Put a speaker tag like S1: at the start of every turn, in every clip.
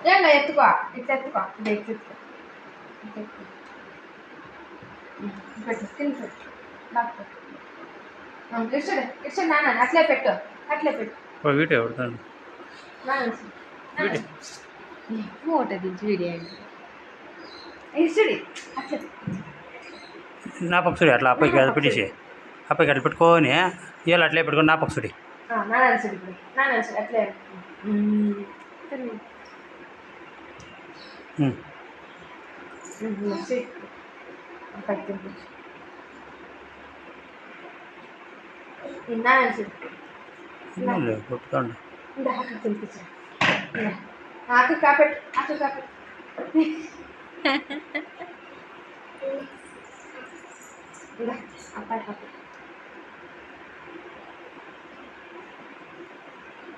S1: ఏంలా ఎత్తుకో ఇట్లా ఎత్తుకో ఇది ఎత్తుకో పెట్టు తిని పెట్టు బాగా పెట్టు ఇష్టం నాన్న అట్లే పెట్టు
S2: వీడియో ఎవడతాను
S1: మూట దించి వీడియో ఇష్టడి అట్లే
S2: నా పక్షుడి అట్లా అప్పకి అది పెట్టేసి అప్పకి అట్లా పెట్టుకొని ఇవాళ అట్లే పెట్టుకొని నా పక్షుడి
S1: నాన్న అట్లే
S2: కొట్టుకోండి
S1: తినిపించా ఆకు కాపెట్టు అబ్బాయి కాపెట్టు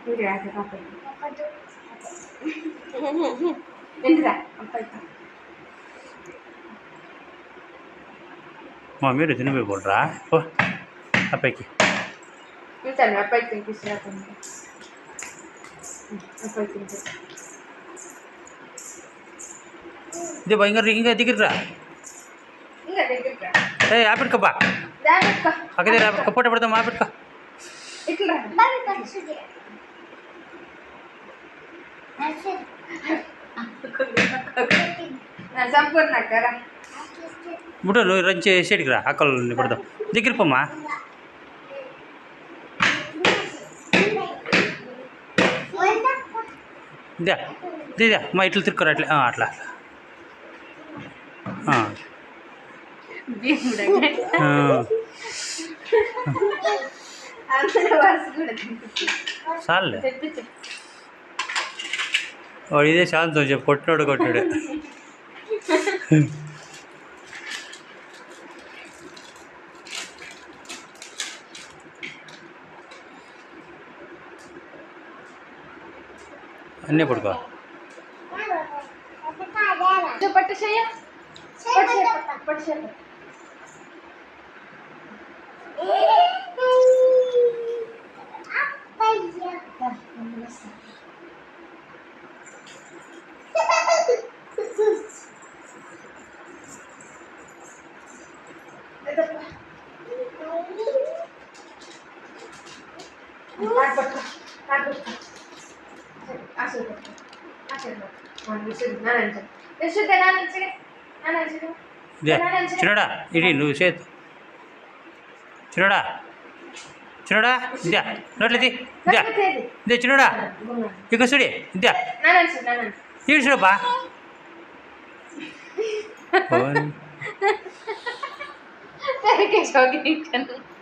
S1: మీరు ఆకు కాపెట్టు ఎందురా అబ్బాయి
S2: మా మీరు తినిపోయి పోడరా ఓ అప్పకి
S1: ఉంటాను అబ్బాయి తినిపిస్తున్నా అబ్బాయి తినిపిస్తా
S2: ఇదే ఇంకా దిగిరా
S1: ఇంకా దగ్గర
S2: ఏ ఆపిడ్కబ్బా అక్కడే కప్పట పడతాం ఆపిడ్క
S1: ఇట్లా సంపూర్ణ కదా
S2: ముట్ట నువ్వు రంచి వేసేటికి రా అక్కలు పడతాం దగ్గర పోమ్మా ఇదే ఇదే మా ఇట్లా తిరుక్కరా అట్లా అట్లా చాలే వాడు ఇదే శాంతం చెప్పు కొట్టినాడు అన్నీ పడుకో
S1: పట్టు చెయ్య పట్టు
S2: చిన్నడా ఇది నువ్వు చేతు చిన్నడా ఇద్దా నోట్లది ఇదే చిన్నడా ఇక చూడి ఇద్దా ఈడు చూడబ్బా
S1: Pero que yo